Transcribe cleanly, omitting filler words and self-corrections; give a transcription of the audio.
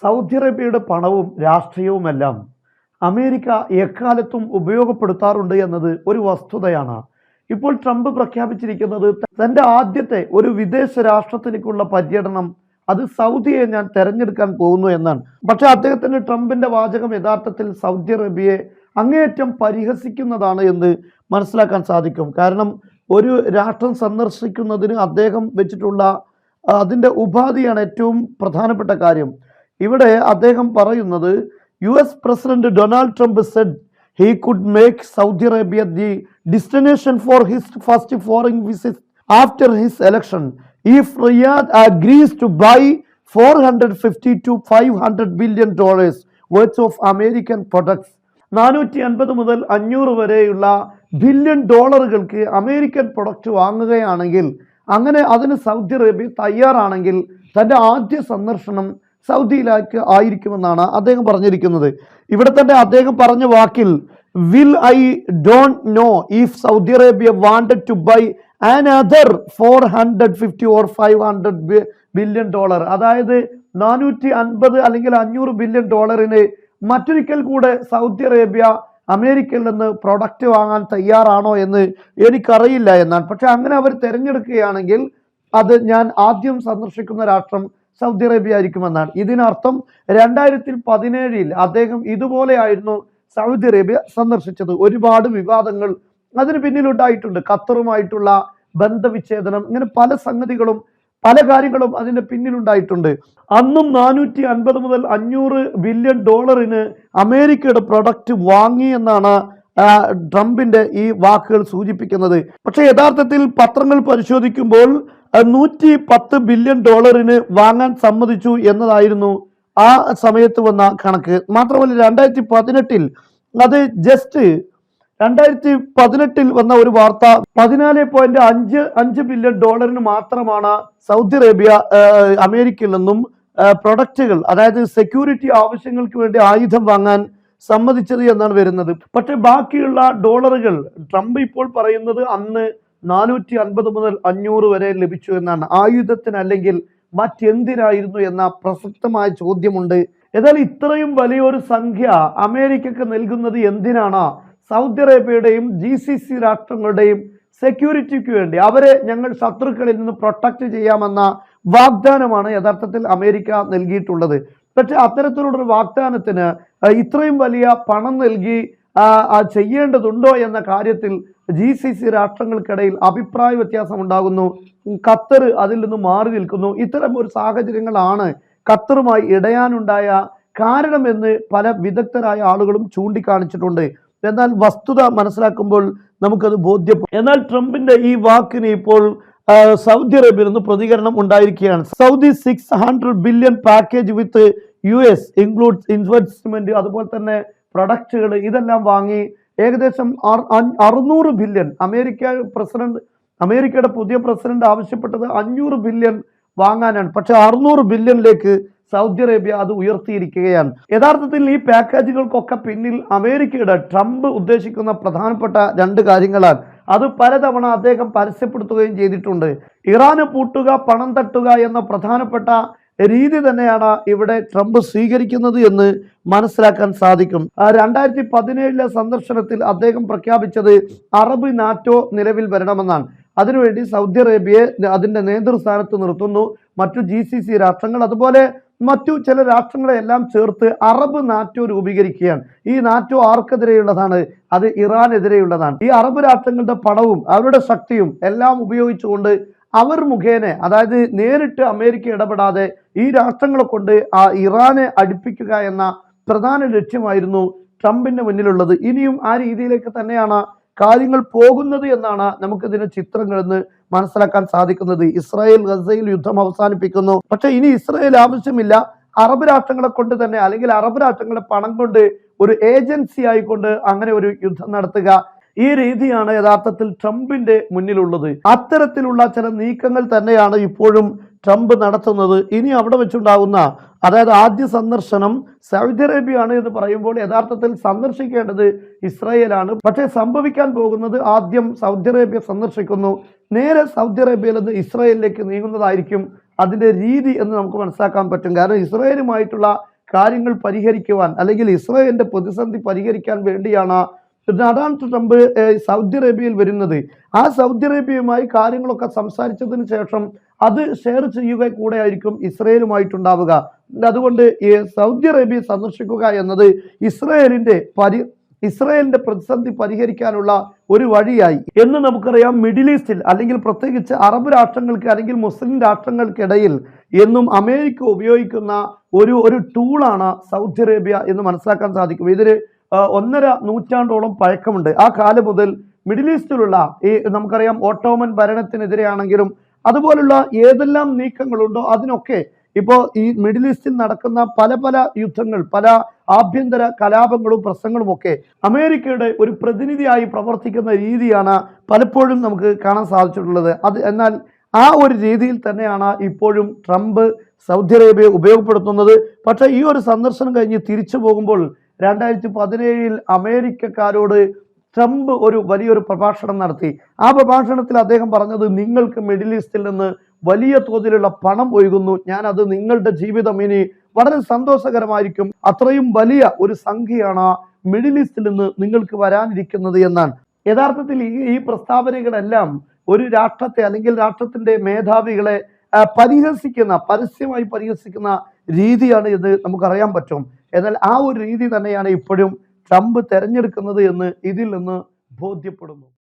Saudi അറേബ്യയുടെ പണവും രാഷ്ട്രീയവുമെല്ലാം America എക്കാലത്തും ഉപയോഗപ്പെടുത്താറുണ്ട് എന്നത് ഒരു വസ്തുതയാണ്. ഇപ്പോൾ ട്രംപ് പ്രഖ്യാപിച്ചിരിക്കുന്നത് തൻ്റെ ആദ്യത്തെ ഒരു വിദേശ രാഷ്ട്രത്തിലേക്കുള്ള പര്യടനം അത് സൗദിയെ ഞാൻ തെരഞ്ഞെടുക്കാൻ പോകുന്നു എന്നാണ്. പക്ഷെ അദ്ദേഹത്തിന് ട്രംപിന്റെ വാചകം യഥാർത്ഥത്തിൽ സൗദി അറേബ്യയെ അങ്ങേയറ്റം പരിഹസിക്കുന്നതാണ് എന്ന് മനസ്സിലാക്കാൻ സാധിക്കും. കാരണം ഒരു രാഷ്ട്രം സന്ദർശിക്കുന്നതിന് അദ്ദേഹം വെച്ചിട്ടുള്ള അതിൻ്റെ ഉപാധിയാണ് ഏറ്റവും പ്രധാനപ്പെട്ട കാര്യം. ഇവിടെ അദ്ദേഹം പറയുന്നത് US president Donald Trump said he could make Saudi Arabia the destination for his first foreign visit after his election if Riyadh agrees to buy 450 to 500 billion dollars worth of American products. 450 മുതൽ 500 വരെയുള്ള billion ഡോളറുകൾക്ക് American product വാങ്ങുകയാണെങ്കിൽ, അങ്ങനെ അതിന് Saudi Arabia തയ്യാറാണെങ്കിൽ തൻ്റെ ആദ്യ സന്ദർശനം സൗദിയിലേക്ക് ആയിരിക്കുമെന്നാണ് അദ്ദേഹം പറഞ്ഞിരിക്കുന്നത്. ഇവിടെ തന്നെ അദ്ദേഹം പറഞ്ഞ വാക്കിൽ well I don't know if Saudi Arabia wanted to buy another 450 or 500 billion dollar, അതായത് 450 അല്ലെങ്കിൽ 500 ബില്യൺ ഡോളറിന് മറ്റൊരിക്കൽ കൂടെ സൗദി അറേബ്യ അമേരിക്കയിൽ നിന്ന് പ്രൊഡക്റ്റ് വാങ്ങാൻ തയ്യാറാണോ എന്ന് എനിക്കറിയില്ല എന്നാണ്. പക്ഷെ അങ്ങനെ അവർ തിരഞ്ഞെടുക്കുകയാണെങ്കിൽ അത് ഞാൻ ആദ്യം സന്ദർശിക്കുന്ന രാഷ്ട്രം സൗദി അറേബ്യ ആയിരിക്കുമെന്നാണ്. ഇതിനർത്ഥം 2017 അദ്ദേഹം ഇതുപോലെയായിരുന്നു സൗദി അറേബ്യ സന്ദർശിച്ചത്. ഒരുപാട് വിവാദങ്ങൾ അതിന് പിന്നിലുണ്ടായിട്ടുണ്ട്. ഖത്തറുമായിട്ടുള്ള ബന്ധവിച്ഛേദനം, ഇങ്ങനെ പല സംഗതികളും പല കാര്യങ്ങളും അതിന്റെ പിന്നിലുണ്ടായിട്ടുണ്ട്. അന്നും 450 മുതൽ 500 ബില്യൺ ഡോളറിന് അമേരിക്കയുടെ പ്രൊഡക്റ്റ് വാങ്ങി എന്നാണ് ട്രംപിന്റെ ഈ വാക്കുകൾ സൂചിപ്പിക്കുന്നത്. പക്ഷെ യഥാർത്ഥത്തിൽ പത്രങ്ങൾ പരിശോധിക്കുമ്പോൾ 110 ബില്യൺ ഡോളറിന് വാങ്ങാൻ സമ്മതിച്ചു എന്നതായിരുന്നു ആ സമയത്ത് വന്ന കണക്ക്. മാത്രമല്ല 2018 അത് ജസ്റ്റ് 2018 വന്ന ഒരു വാർത്ത 14.5 ബില്യൺ ഡോളറിന് മാത്രമാണ് സൗദി അറേബ്യ അമേരിക്കയിൽ നിന്നും പ്രൊഡക്റ്റുകൾ, അതായത് സെക്യൂരിറ്റി ആവശ്യങ്ങൾക്ക് വേണ്ടി ആയുധം വാങ്ങാൻ സമ്മതിച്ചത് എന്നാണ് വരുന്നത്. പക്ഷെ ബാക്കിയുള്ള ഡോളറുകൾ ട്രംപ് ഇപ്പോൾ പറയുന്നത് അന്ന് 450 മുതൽ 500 വരെ ലഭിച്ചു എന്നാണ്. ആയുധത്തിന് അല്ലെങ്കിൽ മറ്റെന്തിനായിരുന്നു എന്ന പ്രസക്തമായ ചോദ്യമുണ്ട്. എന്നാൽ ഇത്രയും വലിയൊരു സംഖ്യ അമേരിക്കക്ക് നൽകുന്നത് എന്തിനാണ്? സൗദി അറേബ്യയുടെയും GCC രാഷ്ട്രങ്ങളുടെയും സെക്യൂരിറ്റിക്ക് വേണ്ടി, അവരെ ഞങ്ങൾ ശത്രുക്കളിൽ നിന്ന് പ്രൊട്ടക്റ്റ് ചെയ്യാമെന്ന വാഗ്ദാനമാണ് യഥാർത്ഥത്തിൽ അമേരിക്ക നൽകിയിട്ടുള്ളത്. പക്ഷെ അത്തരത്തിലുള്ളൊരു വാഗ്ദാനത്തിന് ഇത്രയും വലിയ പണം നൽകി ചെയ്യേണ്ടതുണ്ടോ എന്ന കാര്യത്തിൽ GCC രാഷ്ട്രങ്ങൾക്കിടയിൽ അഭിപ്രായ വ്യത്യാസം ഉണ്ടാകുന്നു. ഖത്തർ അതിൽ നിന്ന് മാറി നിൽക്കുന്നു. ഇത്തരം ഒരു സാഹചര്യങ്ങളാണ് ഖത്തറുമായി ഇടയാനുണ്ടായ കാരണമെന്ന് പല വിദഗ്ധരായ ആളുകളും ചൂണ്ടിക്കാണിച്ചിട്ടുണ്ട്. എന്നാൽ വസ്തുത മനസ്സിലാക്കുമ്പോൾ നമുക്കത് ബോധ്യപ്പെടും. എന്നാൽ ട്രംപിന്റെ ഈ വാക്കിന് ഇപ്പോൾ സൗദി അറേബ്യയിൽ നിന്ന് പ്രതികരണം ഉണ്ടായിരിക്കുകയാണ്. സൗദി 600 ബില്യൺ പാക്കേജ് വിത്ത് US ഇൻക്ലൂഡ്സ് ഇൻവെസ്റ്റ്മെന്റ്, അതുപോലെ തന്നെ പ്രൊഡക്റ്റുകൾ ഇതെല്ലാം വാങ്ങി ഏകദേശം 600 ബില്യൺ. അമേരിക്കയുടെ പുതിയ പ്രസിഡന്റ് ആവശ്യപ്പെട്ടത് 500 ബില്യൺ വാങ്ങാനാണ്. പക്ഷെ 600 ബില്യണിലേക്ക് സൗദി അറേബ്യ അത് ഉയർത്തിയിരിക്കുകയാണ്. യഥാർത്ഥത്തിൽ ഈ പാക്കേജുകൾക്കൊക്കെ പിന്നിൽ അമേരിക്കയുടെ ട്രംപ് ഉദ്ദേശിക്കുന്ന പ്രധാനപ്പെട്ട 2 കാര്യങ്ങളാണ്. അത് പലതവണ അദ്ദേഹം പരസ്യപ്പെടുത്തുകയും ചെയ്തിട്ടുണ്ട്. ഇറാന് പൂട്ടുക, പണം തട്ടുക എന്ന പ്രധാനപ്പെട്ട രീതി തന്നെയാണ് ഇവിടെ ട്രംപ് സ്വീകരിക്കുന്നത് എന്ന് മനസ്സിലാക്കാൻ സാധിക്കും. 2017 സന്ദർശനത്തിൽ അദ്ദേഹം പ്രഖ്യാപിച്ചത് അറബ് നാറ്റോ നിലവിൽ വരണമെന്നാണ്. അതിനുവേണ്ടി സൗദി അറേബ്യയെ അതിന്റെ നേതൃസ്ഥാനത്ത് നിർത്തുന്നു. മറ്റു GCC രാഷ്ട്രങ്ങൾ അതുപോലെ മറ്റു ചില രാഷ്ട്രങ്ങളെ എല്ലാം ചേർത്ത് അറബ് നാറ്റോ രൂപീകരിക്കുകയാണ്. ഈ നാറ്റോ ആർക്കെതിരെയുള്ളതാണ്? അത് ഇറാനെതിരെയുള്ളതാണ്. ഈ അറബ് രാഷ്ട്രങ്ങളുടെ പണവും അവരുടെ ശക്തിയും എല്ലാം ഉപയോഗിച്ചുകൊണ്ട് അവർ മുഖേന, അതായത് നേരിട്ട് അമേരിക്ക ഇടപെടാതെ ഈ രാഷ്ട്രങ്ങളെ കൊണ്ട് ഇറാനെ അടുപ്പിക്കുക എന്ന പ്രധാന ലക്ഷ്യമായിരുന്നു ട്രംപിന്റെ മുന്നിലുള്ളത്. ഇനിയും ആ രീതിയിലേക്ക് തന്നെയാണ് കാര്യങ്ങൾ പോകുന്നത് എന്നാണ് നമുക്കിതിന് ചിത്രങ്ങൾ എന്ന് മനസ്സിലാക്കാൻ സാധിക്കുന്നത്. ഇസ്രായേൽ ഗസയിൽ യുദ്ധം അവസാനിപ്പിക്കുന്നു. പക്ഷെ ഇനി ഇസ്രായേൽ ആവശ്യമില്ല, അറബ് രാഷ്ട്രങ്ങളെ കൊണ്ട് തന്നെ, അല്ലെങ്കിൽ അറബ് രാഷ്ട്രങ്ങളുടെ പണം കൊണ്ട് ഒരു ഏജൻസി ആയിക്കൊണ്ട് അങ്ങനെ ഒരു യുദ്ധം നടത്തുക, ഈ രീതിയാണ് യഥാർത്ഥത്തിൽ ട്രംപിന്റെ മുന്നിലുള്ളത്. അത്തരത്തിലുള്ള ചില നീക്കങ്ങൾ തന്നെയാണ് ഇപ്പോഴും ട്രംപ് നടത്തുന്നത്. ഇനി അവിടെ വെച്ചുണ്ടാകുന്ന, അതായത് ആദ്യ സന്ദർശനം സൗദി അറേബ്യ ആണ് എന്ന് പറയുമ്പോൾ യഥാർത്ഥത്തിൽ സന്ദർശിക്കേണ്ടത് ഇസ്രായേലാണ്. പക്ഷേ സംഭവിക്കാൻ പോകുന്നത് ആദ്യം സൗദി അറേബ്യ സന്ദർശിക്കുന്നു, നേരെ സൗദി അറേബ്യയിൽ നിന്ന് ഇസ്രായേലിലേക്ക് നീങ്ങുന്നതായിരിക്കും അതിൻ്റെ രീതി എന്ന് നമുക്ക് മനസ്സിലാക്കാൻ പറ്റും. കാരണം ഇസ്രായേലുമായിട്ടുള്ള കാര്യങ്ങൾ പരിഹരിക്കുവാൻ അല്ലെങ്കിൽ ഇസ്രായേലിന്റെ പ്രതിസന്ധി പരിഹരിക്കാൻ വേണ്ടിയാണ് ഡൊണാൾഡ് ട്രംപ് സൗദി അറേബ്യയിൽ വരുന്നത്. ആ സൗദി അറേബ്യയുമായി കാര്യങ്ങളൊക്കെ സംസാരിച്ചതിന് ശേഷം അത് ഷെയർ ചെയ്യുക കൂടെ ആയിരിക്കും ഇസ്രായേലുമായിട്ടുണ്ടാവുക. അതുകൊണ്ട് ഈ സൗദി അറേബ്യ സന്ദർശിക്കുക എന്നത് ഇസ്രായേലിന്റെ പ്രതിസന്ധി പരിഹരിക്കാനുള്ള ഒരു വഴിയായി എന്ന് നമുക്കറിയാം. മിഡിൽ ഈസ്റ്റിൽ അല്ലെങ്കിൽ പ്രത്യേകിച്ച് അറബ് രാഷ്ട്രങ്ങൾക്ക് അല്ലെങ്കിൽ മുസ്ലിം രാഷ്ട്രങ്ങൾക്കിടയിൽ എന്നും അമേരിക്ക ഉപയോഗിക്കുന്ന ഒരു ടൂളാണ് സൗദി അറേബ്യ എന്ന് മനസ്സിലാക്കാൻ സാധിക്കും. ഇതിന് 1.5 നൂറ്റാണ്ടോളം പഴക്കമുണ്ട്. ആ കാലം മുതൽ മിഡിൽ ഈസ്റ്റിലുള്ള നമുക്കറിയാം ഓട്ടോമൻ ഭരണത്തിനെതിരെയാണെങ്കിലും അതുപോലുള്ള ഏതെല്ലാം നീക്കങ്ങളുണ്ടോ അതിനൊക്കെ ഇപ്പോൾ ഈ മിഡിൽ ഈസ്റ്റിൽ നടക്കുന്ന പല യുദ്ധങ്ങൾ, പല ആഭ്യന്തര കലാപങ്ങളും പ്രശ്നങ്ങളും ഒക്കെ അമേരിക്കയുടെ ഒരു പ്രതിനിധിയായി പ്രവർത്തിക്കുന്ന രീതിയാണ് പലപ്പോഴും നമുക്ക് കാണാൻ സാധിച്ചിട്ടുള്ളത്. എന്നാൽ ആ ഒരു രീതിയിൽ തന്നെയാണ് ഇപ്പോഴും ട്രംപ് സൗദി അറേബ്യ ഉപയോഗപ്പെടുത്തുന്നത്. പക്ഷേ ഈ ഒരു സന്ദർശനം കഴിഞ്ഞ് തിരിച്ചു പോകുമ്പോൾ 2017 അമേരിക്കക്കാരോട് ട്രംപ് വലിയൊരു പ്രഭാഷണം നടത്തി. ആ പ്രഭാഷണത്തിൽ അദ്ദേഹം പറഞ്ഞത്, നിങ്ങൾക്ക് മിഡിൽ ഈസ്റ്റിൽ നിന്ന് വലിയ തോതിലുള്ള പണം ഒഴുകുന്നു, അത് നിങ്ങളുടെ ജീവിതം ഇനി വളരെ സന്തോഷകരമായിരിക്കും, അത്രയും വലിയ ഒരു സംഖ്യയാണ് മിഡിൽ ഈസ്റ്റിൽ നിന്ന് നിങ്ങൾക്ക് വരാനിരിക്കുന്നത് എന്നാണ്. യഥാർത്ഥത്തിൽ ഈ പ്രസ്താവനകളെല്ലാം ഒരു രാഷ്ട്രത്തെ അല്ലെങ്കിൽ രാഷ്ട്രത്തിന്റെ മേധാവികളെ പരസ്യമായി പരിഹസിക്കുന്ന രീതിയാണ് എന്ന് നമുക്കറിയാൻ പറ്റും. എന്നാൽ ആ ഒരു രീതി തന്നെയാണ് ഇപ്പോഴും ട്രംപ് തെരഞ്ഞെടുക്കുന്നത് എന്ന് ഇതിൽ നിന്ന് ബോധ്യപ്പെടുന്നു.